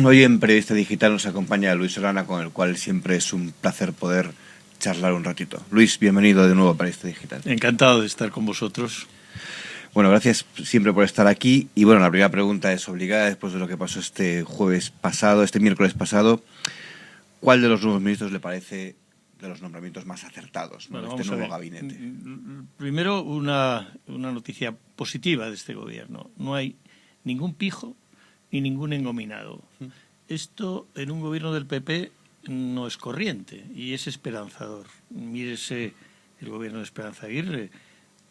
Hoy en Periodista Digital nos acompaña Luis Solana, con el cual siempre es un placer poder charlar un ratito. Luis, bienvenido de nuevo a Periodista Digital. Encantado de estar con vosotros. Bueno, gracias siempre por estar aquí. Y bueno, la primera pregunta es obligada después de lo que pasó este miércoles pasado. ¿Cuál de los nuevos ministros le parece de los nombramientos más acertados, ¿no? Bueno, de este nuevo gabinete? Primero, una noticia positiva de este gobierno. No hay ningún pijo ni ningún engominado. Esto en un gobierno del PP no es corriente y es esperanzador. Mírese el gobierno de Esperanza Aguirre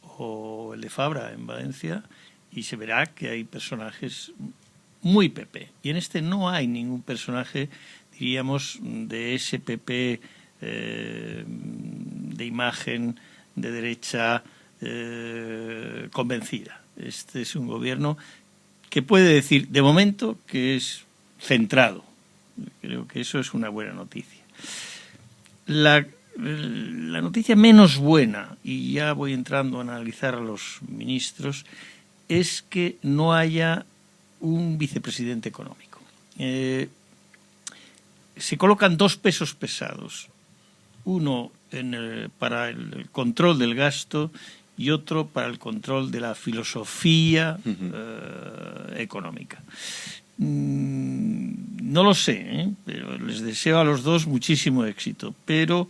o el de Fabra en Valencia y se verá que hay personajes muy PP. Y en este no hay ningún personaje, diríamos, de ese PP de imagen de derecha convencida. Este es un gobierno que puede decir, de momento, que es centrado. Creo que eso es una buena noticia. La noticia menos buena, y ya voy entrando a analizar a los ministros, es que no haya un vicepresidente económico. Se colocan dos pesos pesados, uno para el control del gasto y otro para el control de la filosofía económica. No lo sé, pero les deseo a los dos muchísimo éxito, pero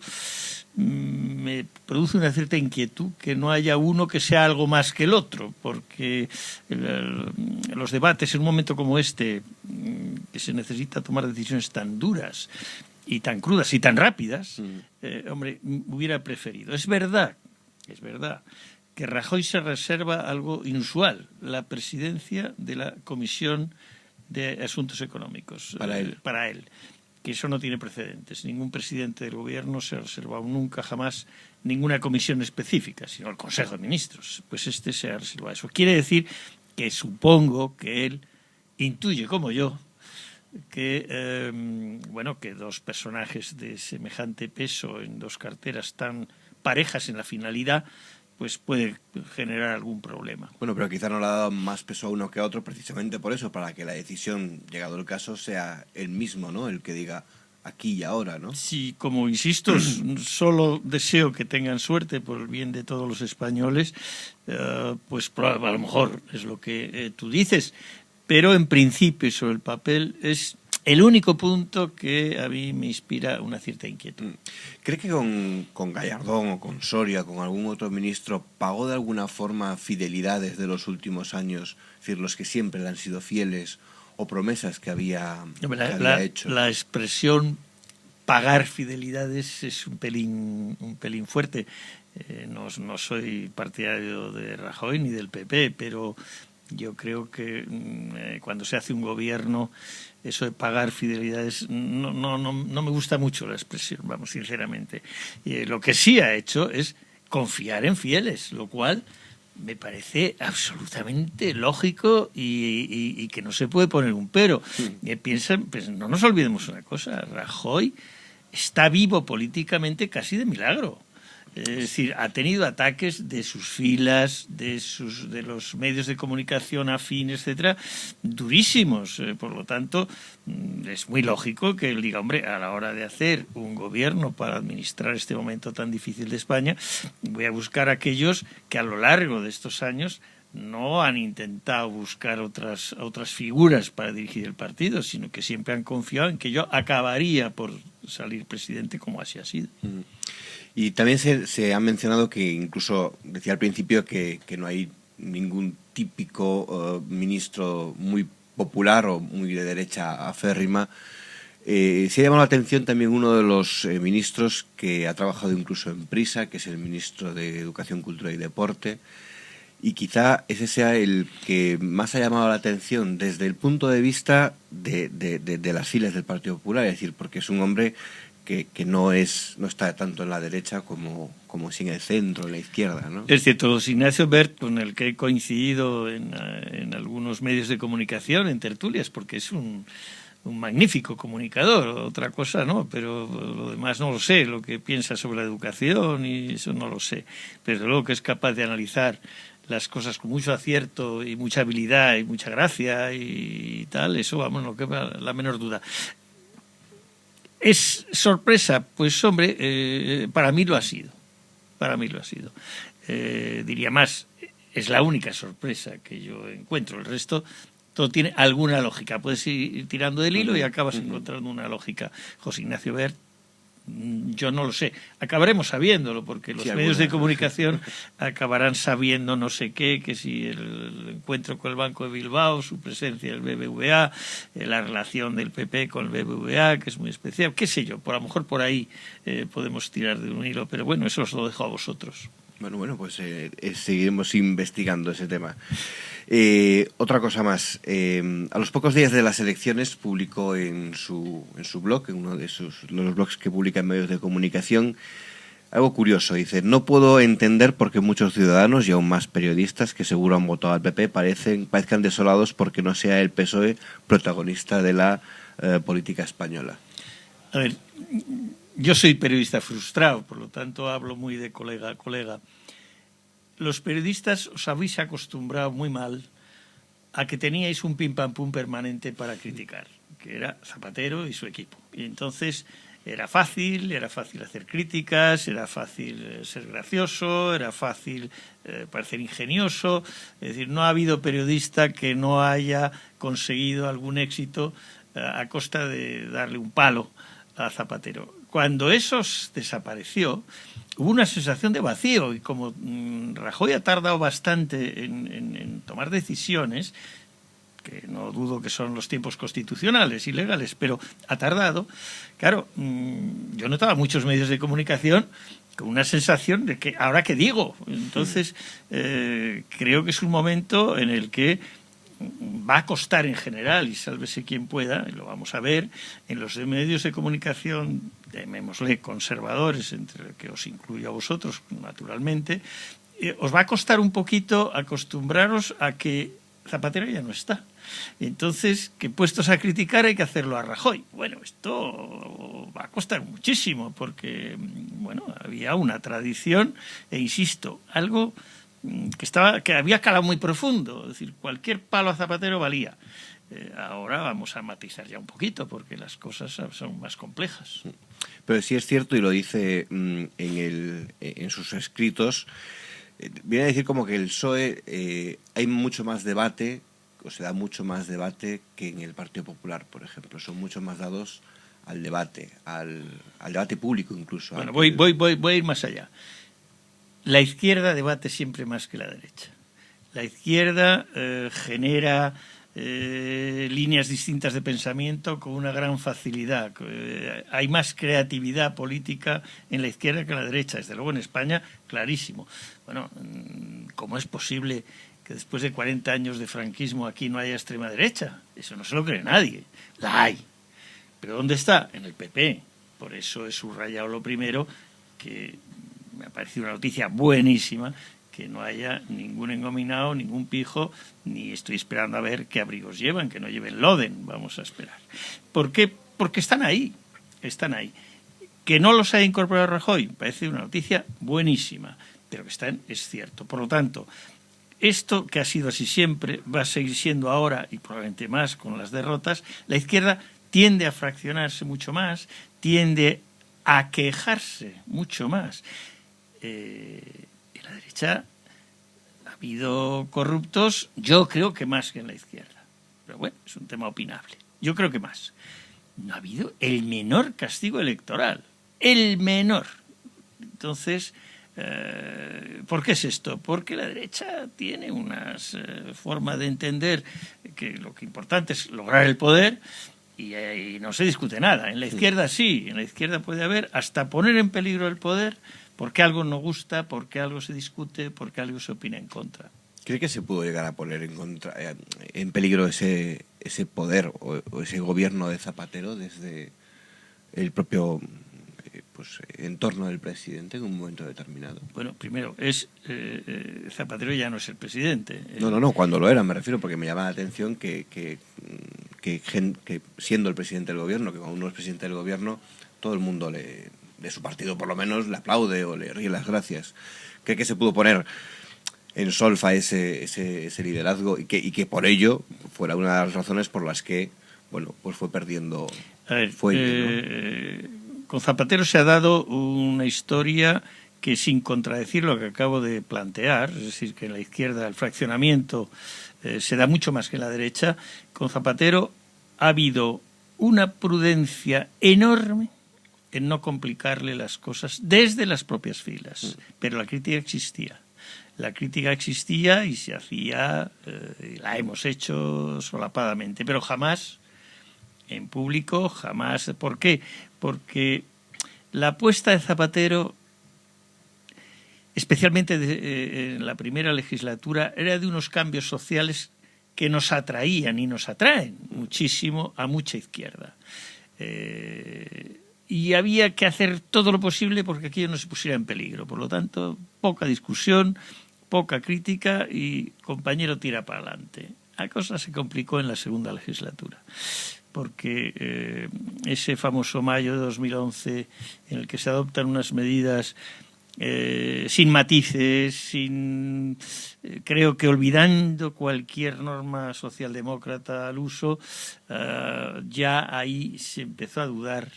me produce una cierta inquietud que no haya uno que sea algo más que el otro, porque los debates en un momento como este, que se necesita tomar decisiones tan duras y tan crudas y tan rápidas, hombre, hubiera preferido. Es verdad que Rajoy se reserva algo inusual, la presidencia de la Comisión de Asuntos Económicos. Para él. Que eso no tiene precedentes. Ningún presidente del gobierno se ha reservado nunca, jamás, ninguna comisión específica, sino el Consejo de Ministros. Pues este se ha reservado eso. Quiere decir que supongo que él intuye, como yo, que que dos personajes de semejante peso en dos carteras tan parejas en la finalidad, pues puede generar algún problema. Bueno, pero quizá no le ha dado más peso a uno que a otro precisamente por eso, para que la decisión, llegado el caso, sea el mismo, ¿no? El que diga aquí y ahora, ¿no? Sí, como insisto, solo deseo que tengan suerte por el bien de todos los españoles, pues a lo mejor es lo que tú dices, pero en principio y sobre el papel es el único punto que a mí me inspira una cierta inquietud. ¿Cree que con Gallardón o con Soria, con algún otro ministro, pagó de alguna forma fidelidades de los últimos años, es decir, los que siempre le han sido fieles, o promesas que había hecho? La expresión pagar fidelidades es un pelín fuerte. No soy partidario de Rajoy ni del PP, pero yo creo que cuando se hace un gobierno, eso de pagar fidelidades, no me gusta mucho la expresión, vamos, sinceramente. Lo que sí ha hecho es confiar en fieles, lo cual me parece absolutamente lógico y que no se puede poner un pero. Pues no nos olvidemos una cosa, Rajoy está vivo políticamente casi de milagro. Es decir, ha tenido ataques de sus filas, de los medios de comunicación afines, etcétera, durísimos. Por lo tanto, es muy lógico que él diga, hombre, a la hora de hacer un gobierno para administrar este momento tan difícil de España, voy a buscar a aquellos que a lo largo de estos años no han intentado buscar otras figuras para dirigir el partido, sino que siempre han confiado en que yo acabaría por salir presidente, como así ha sido. Y también se ha mencionado que incluso, decía al principio, que no hay ningún típico ministro muy popular o muy de derecha aférrima. Se ha llamado la atención también uno de los ministros que ha trabajado incluso en Prisa, que es el ministro de Educación, Cultura y Deporte, y quizá ese sea el que más ha llamado la atención desde el punto de vista de las filas del Partido Popular, es decir, porque es un hombre que no está tanto en la derecha como si en el centro, en la izquierda, ¿no? Es cierto, José Ignacio Bert, con el que he coincidido en algunos medios de comunicación, en tertulias, porque es un magnífico comunicador, otra cosa no, pero lo demás no lo sé, lo que piensa sobre la educación y eso no lo sé, pero luego que es capaz de analizar las cosas con mucho acierto y mucha habilidad y mucha gracia y tal, eso, vamos, no queda la menor duda. ¿Es sorpresa? Pues, hombre, para mí lo ha sido. Para mí lo ha sido. Diría más, es la única sorpresa que yo encuentro. El resto, todo tiene alguna lógica. Puedes ir tirando del hilo y acabas encontrando una lógica. José Ignacio Wert, yo no lo sé. Acabaremos sabiéndolo, porque los medios de comunicación acabarán sabiendo no sé qué, que si el encuentro con el Banco de Bilbao, su presencia en el BBVA, la relación del PP con el BBVA, que es muy especial, qué sé yo, por lo mejor por ahí podemos tirar de un hilo, pero bueno, eso os lo dejo a vosotros. Bueno, pues seguiremos investigando ese tema. Otra cosa más. A los pocos días de las elecciones publicó en su blog, en uno de los blogs que publica en medios de comunicación, algo curioso. Dice: no puedo entender por qué muchos ciudadanos y aún más periodistas que seguro han votado al PP parezcan desolados porque no sea el PSOE protagonista de la política española. A ver, yo soy periodista frustrado, por lo tanto hablo muy de colega a colega. Los periodistas os habéis acostumbrado muy mal a que teníais un pim pam pum permanente para criticar, que era Zapatero y su equipo. Y entonces era fácil hacer críticas, era fácil ser gracioso, era fácil parecer ingenioso. Es decir, no ha habido periodista que no haya conseguido algún éxito a costa de darle un palo a Zapatero. Cuando eso desapareció, hubo una sensación de vacío, y como Rajoy ha tardado bastante en tomar decisiones, que no dudo que son los tiempos constitucionales y legales, pero ha tardado, claro, yo notaba muchos medios de comunicación con una sensación de que, ¿ahora qué digo? Entonces, creo que es un momento en el que va a costar en general, y sálvese quien pueda, y lo vamos a ver, en los medios de comunicación, llamémosle conservadores, entre los que os incluyo a vosotros, naturalmente, os va a costar un poquito acostumbraros a que Zapatero ya no está. Entonces, que puestos a criticar hay que hacerlo a Rajoy. Bueno, esto va a costar muchísimo, porque, bueno, había una tradición, e insisto, algo que había calado muy profundo, es decir, cualquier palo a Zapatero valía. Ahora vamos a matizar ya un poquito, porque las cosas son más complejas. Pero sí es cierto, y lo dice en sus escritos, viene a decir como que el PSOE hay mucho más debate, o se da mucho más debate que en el Partido Popular, por ejemplo. Son mucho más dados al debate, al debate público incluso. Bueno, voy a ir más allá. La izquierda debate siempre más que la derecha. La izquierda genera líneas distintas de pensamiento con una gran facilidad. Hay más creatividad política en la izquierda que en la derecha. Desde luego en España, clarísimo. Bueno, ¿cómo es posible que después de 40 años de franquismo aquí no haya extrema derecha? Eso no se lo cree nadie. La hay. ¿Pero dónde está? En el PP. Por eso he subrayado lo primero, que me ha parecido una noticia buenísima, que no haya ningún engominado, ningún pijo, ni estoy esperando a ver qué abrigos llevan, que no lleven loden, vamos a esperar. ¿Por qué? Porque están ahí. Que no los haya incorporado Rajoy, parece una noticia buenísima, pero que están, es cierto. Por lo tanto, esto que ha sido así siempre, va a seguir siendo ahora, y probablemente más con las derrotas. La izquierda tiende a fraccionarse mucho más, tiende a quejarse mucho más. En la derecha ha habido corruptos, yo creo que más que en la izquierda. Pero bueno, es un tema opinable. Yo creo que más. No ha habido el menor castigo electoral. El menor. Entonces, ¿por qué es esto? Porque la derecha tiene una forma de entender que lo que importante es lograr el poder y no se discute nada. En la izquierda sí. En la izquierda puede haber hasta poner en peligro el poder porque algo no gusta, porque algo se discute, porque algo se opina en contra. ¿Cree que se pudo llegar a poner en peligro ese poder o ese gobierno de Zapatero desde el propio entorno del presidente en un momento determinado? Bueno, primero, Zapatero ya no es el presidente. No, cuando lo era, me refiero, porque me llama la atención que siendo el presidente del gobierno, que cuando uno es presidente del gobierno, todo el mundo de su partido por lo menos le aplaude o le ríe las gracias. ¿Cree que se pudo poner solfa ese liderazgo y que por ello fuera una de las razones por las que, bueno, pues fue perdiendo fuelle, ¿no? Con Zapatero se ha dado una historia que, sin contradecir lo que acabo de plantear, es decir, que en la izquierda el fraccionamiento se da mucho más que en la derecha, con Zapatero ha habido una prudencia enorme en no complicarle las cosas desde las propias filas. Pero la crítica existía. La crítica existía y se hacía, la hemos hecho solapadamente, pero jamás en público, jamás. ¿Por qué? Porque la apuesta de Zapatero, especialmente en la primera legislatura, era de unos cambios sociales que nos atraían y nos atraen muchísimo a mucha izquierda. Y había que hacer todo lo posible porque aquello no se pusiera en peligro. Por lo tanto, poca discusión, poca crítica y compañero tira para adelante. La cosa se complicó en la segunda legislatura, porque ese famoso mayo de 2011 en el que se adoptan unas medidas sin matices, creo que olvidando cualquier norma socialdemócrata al uso, ya ahí se empezó a dudar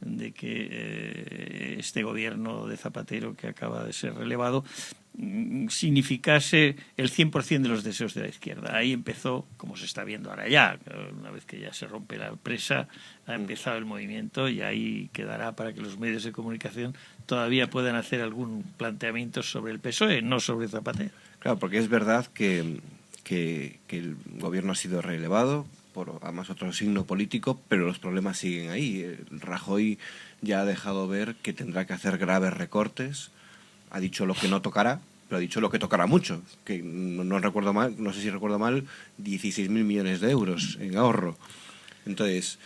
de que este gobierno de Zapatero, que acaba de ser relevado, significase el 100% de los deseos de la izquierda. Ahí empezó, como se está viendo ahora ya, una vez que ya se rompe la presa, ha empezado el movimiento y ahí quedará para que los medios de comunicación todavía puedan hacer algún planteamiento sobre el PSOE, no sobre Zapatero. Claro, porque es verdad que el gobierno ha sido relevado por además otro signo político, pero los problemas siguen ahí. Rajoy ya ha dejado ver que tendrá que hacer graves recortes, ha dicho lo que no tocará, pero ha dicho lo que tocará mucho, que no recuerdo mal, no sé si recuerdo mal, 16.000 millones de euros en ahorro. Entonces,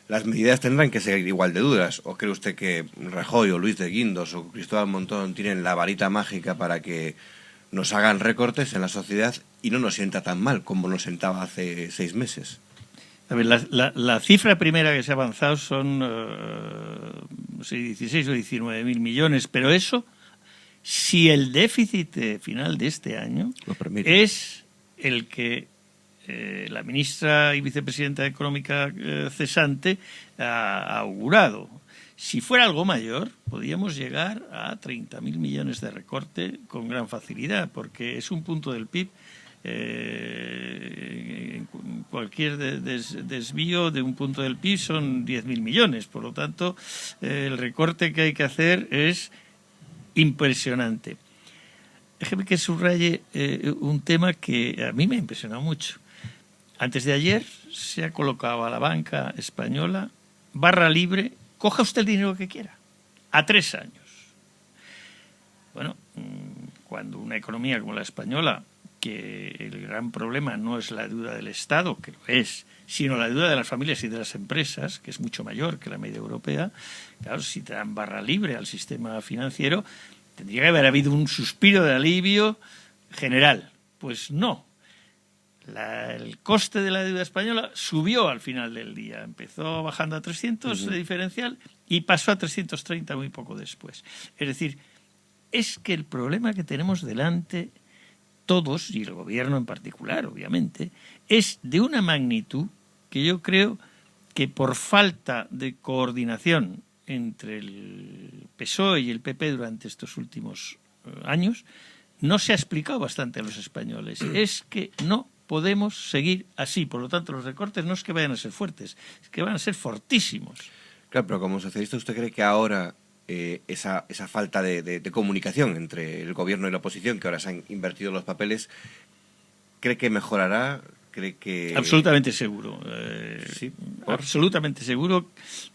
las medidas tendrán que ser igual de duras. ¿O cree usted que Rajoy o Luis de Guindos o Cristóbal Montón tienen la varita mágica para que nos hagan recortes en la sociedad y no nos sienta tan mal como nos sentaba hace 6 meses? A ver, la cifra primera que se ha avanzado son no sé, 16 o 19.000 millones, pero eso, si el déficit final de este año es el que la ministra y vicepresidenta económica cesante ha augurado. Si fuera algo mayor, podríamos llegar a 30.000 millones de recorte con gran facilidad, porque es un punto del PIB. Cualquier desvío de un punto del PIB son 10.000 millones. Por lo tanto, el recorte que hay que hacer es impresionante. Déjeme que subraye un tema que a mí me ha impresionado mucho. Antes de ayer se ha colocado a la banca española barra libre, coja usted el dinero que quiera, a 3 años. Bueno, cuando una economía como la española, que el gran problema no es la deuda del Estado, que lo es, sino la deuda de las familias y de las empresas, que es mucho mayor que la media europea, claro, si te dan barra libre al sistema financiero, tendría que haber habido un suspiro de alivio general. Pues no. El coste de la deuda española subió al final del día. Empezó bajando a 300 de diferencial y pasó a 330 muy poco después. Es decir, es que el problema que tenemos delante todos, y el gobierno en particular, obviamente, es de una magnitud que yo creo que por falta de coordinación entre el PSOE y el PP durante estos últimos años, no se ha explicado bastante a los españoles. Es que no podemos seguir así. Por lo tanto, los recortes no es que vayan a ser fuertes, es que van a ser fortísimos. Claro, pero como socialista, ¿usted cree que ahora esa falta de comunicación entre el gobierno y la oposición, que ahora se han invertido los papeles, cree que mejorará? ¿Cree que...? Absolutamente seguro. ¿Sí? Absolutamente seguro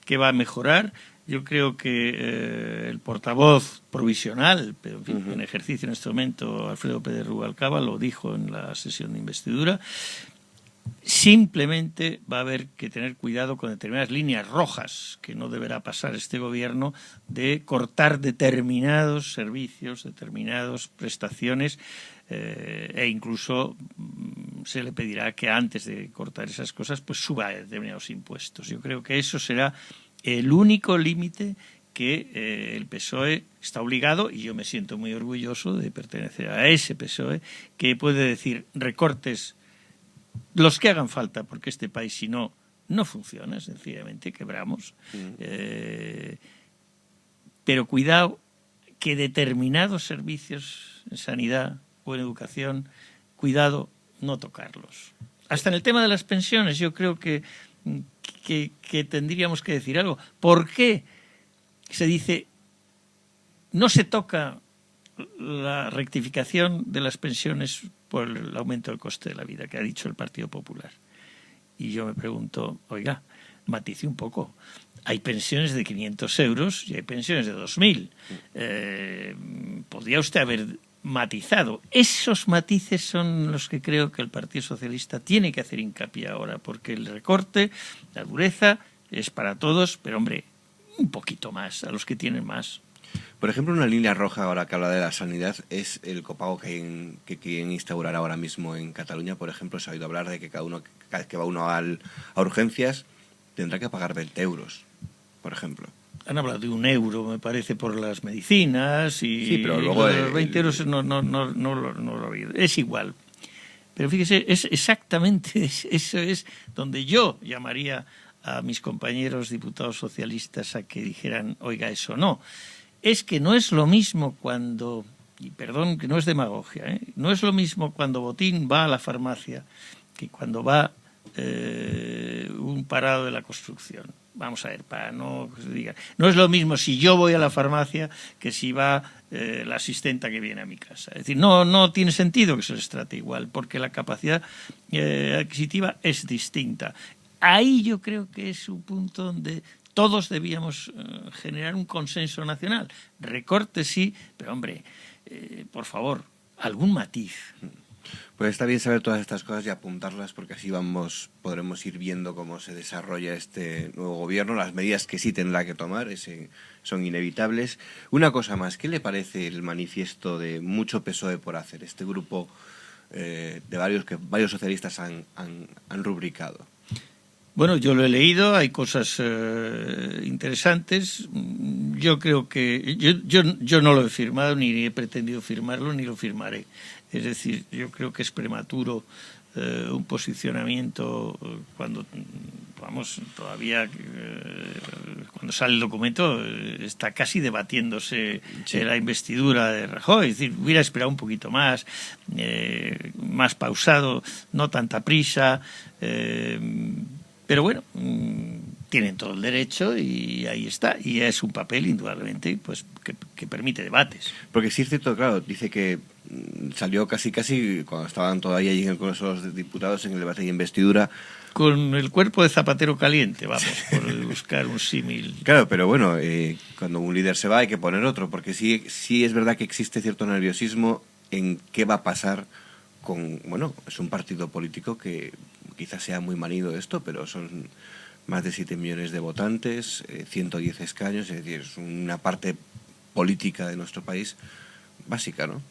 que va a mejorar. Yo creo que el portavoz provisional, pero en fin, en ejercicio en este momento, Alfredo Pérez Rubalcaba, lo dijo en la sesión de investidura. Simplemente va a haber que tener cuidado con determinadas líneas rojas que no deberá pasar este gobierno, de cortar determinados servicios, determinadas prestaciones, e incluso se le pedirá que antes de cortar esas cosas pues suba determinados impuestos. Yo creo que eso será el único límite que el PSOE está obligado, y yo me siento muy orgulloso de pertenecer a ese PSOE, que puede decir recortes los que hagan falta, porque este país, si no, no funciona, sencillamente quebramos. Pero cuidado que determinados servicios en sanidad o en educación, cuidado no tocarlos. Hasta en el tema de las pensiones yo creo que tendríamos que decir algo. ¿Por qué se dice no se toca la rectificación de las pensiones por el aumento del coste de la vida que ha dicho el Partido Popular? Y yo me pregunto, oiga, matice un poco. Hay pensiones de 500 euros y hay pensiones de 2.000. Podría usted haber matizado. Esos matices son los que creo que el Partido Socialista tiene que hacer hincapié ahora, porque el recorte, la dureza, es para todos, pero hombre, un poquito más a los que tienen más. Por ejemplo, una línea roja ahora que habla de la sanidad es el copago que quieren instaurar ahora mismo en Cataluña. Por ejemplo, se ha oído hablar de que cada vez que va uno a urgencias tendrá que pagar 20 euros, por ejemplo. Han hablado de 1 euro, me parece, por las medicinas y sí, pero luego los 20 euros no lo vi. Es igual. Pero fíjese, es exactamente eso es donde yo llamaría a mis compañeros diputados socialistas a que dijeran, oiga, eso no. Es que no es lo mismo cuando, y perdón que no es demagogia, no es lo mismo cuando Botín va a la farmacia que cuando va un parado de la construcción. Vamos a ver, para no que se diga. No es lo mismo si yo voy a la farmacia que si va la asistenta que viene a mi casa. Es decir, no tiene sentido que se les trate igual, porque la capacidad adquisitiva es distinta. Ahí yo creo que es un punto donde todos debíamos generar un consenso nacional. Recorte sí, pero hombre, por favor, algún matiz. Pues está bien saber todas estas cosas y apuntarlas, porque así podremos ir viendo cómo se desarrolla este nuevo gobierno. Las medidas que sí tendrá que tomar son inevitables. Una cosa más, ¿qué le parece el manifiesto de mucho PSOE por hacer? Este grupo de varios socialistas han rubricado. Bueno, yo lo he leído, hay cosas interesantes. Yo creo que yo no lo he firmado, ni he pretendido firmarlo, ni lo firmaré. Es decir, yo creo que es prematuro un posicionamiento cuando, vamos, todavía cuando sale el documento está casi debatiéndose la investidura de Rajoy. Es decir, hubiera esperado un poquito más pausado, no tanta prisa. Pero bueno, tienen todo el derecho y ahí está. Y es un papel, indudablemente, pues que permite debates. Porque sí es cierto, claro, dice que salió casi cuando estaban todavía allí en el Congreso de los Diputados en el debate de investidura. Con el cuerpo de zapatero caliente, vamos, por buscar un símil. Claro, pero bueno, cuando un líder se va hay que poner otro, porque sí es verdad que existe cierto nerviosismo en qué va a pasar con, bueno, es un partido político que quizás sea muy manido esto, pero son más de 7 millones de votantes, 110 escaños, es decir, es una parte política de nuestro país básica, ¿no?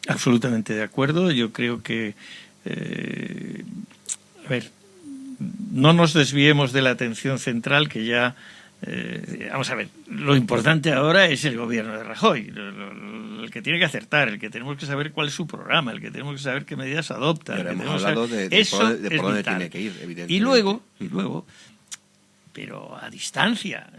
Absolutamente de acuerdo. Yo creo que, a ver, no nos desviemos de la atención central, que ya, vamos a ver, lo importante ahora es el gobierno de Rajoy, el que tiene que acertar, el que tenemos que saber cuál es su programa, el que tenemos que saber qué medidas adopta. Pero hemos hablado de por dónde tiene que ir, evidentemente. Y luego, pero a distancia,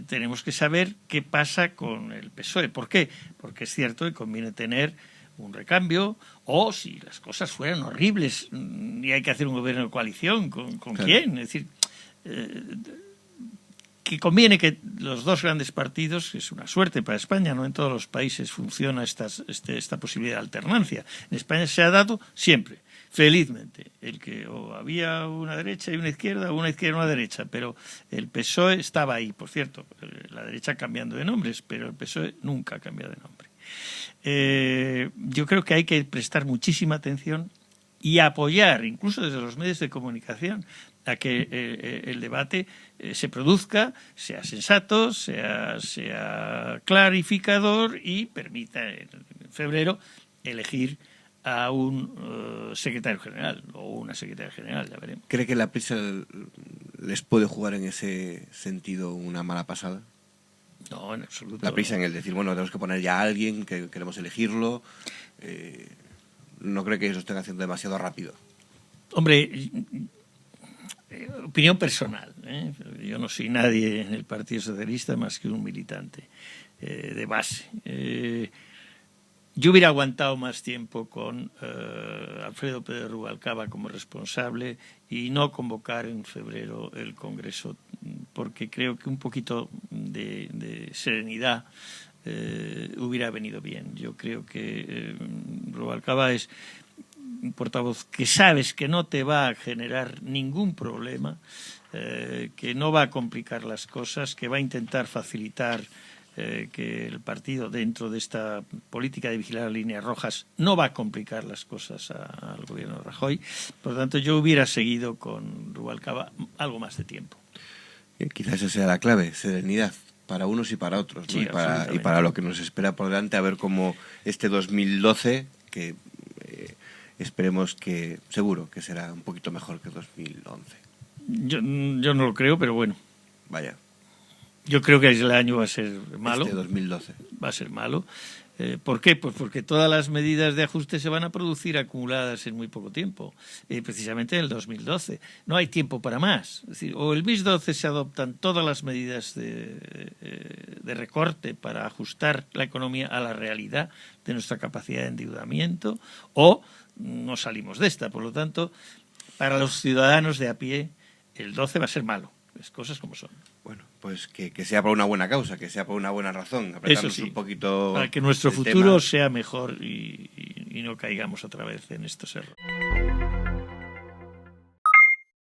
tenemos que saber qué pasa con el PSOE. ¿Por qué? Porque es cierto que conviene tener un recambio, o si las cosas fueran horribles y hay que hacer un gobierno de coalición, ¿con claro. quién? Es decir, que conviene que los dos grandes partidos, que es una suerte para España, no en todos los países funciona esta posibilidad de alternancia. En España se ha dado siempre, felizmente, el que había una derecha y una izquierda, o una izquierda y una derecha, pero el PSOE estaba ahí, por cierto, la derecha cambiando de nombres, pero el PSOE nunca ha cambiado de nombre. Yo creo que hay que prestar muchísima atención y apoyar, incluso desde los medios de comunicación, a que el debate se produzca, sea sensato, sea clarificador y permita en febrero elegir a un secretario general o una secretaria general, ya veremos. ¿Cree que la prisa les puede jugar en ese sentido una mala pasada? No, en absoluto. La prisa en el decir, bueno, tenemos que poner ya a alguien, que queremos elegirlo. No creo que eso estén haciendo demasiado rápido. Hombre, opinión personal, ¿eh? Yo no soy nadie en el Partido Socialista más que un militante de base. Yo hubiera aguantado más tiempo con Alfredo Pérez Rubalcaba como responsable y no convocar en febrero el Congreso, porque creo que un poquito de serenidad hubiera venido bien. Yo creo que Rubalcaba es un portavoz que sabes que no te va a generar ningún problema, que no va a complicar las cosas, que va a intentar facilitar que el partido, dentro de esta política de vigilar líneas rojas, no va a complicar las cosas al gobierno de Rajoy. Por lo tanto, yo hubiera seguido con Rubalcaba algo más de tiempo. Quizás esa sea la clave, serenidad, para unos y para otros, ¿no? Sí, y para lo que nos espera por delante, a ver cómo este 2012, que esperemos que, seguro, que será un poquito mejor que 2011. Yo no lo creo, pero bueno. Vaya. Yo creo que el año va a ser malo. Este 2012. Va a ser malo. ¿Por qué? Pues porque todas las medidas de ajuste se van a producir acumuladas en muy poco tiempo, precisamente en el 2012. No hay tiempo para más. Es decir, o el BIS 12 se adoptan todas las medidas de recorte para ajustar la economía a la realidad de nuestra capacidad de endeudamiento, o no salimos de esta. Por lo tanto, para los ciudadanos de a pie, el 12 va a ser malo. Las cosas como son. Bueno, pues que sea por una buena causa, que sea por una buena razón. Eso sí, un poquito para que nuestro futuro sea mejor y no caigamos otra vez en estos errores.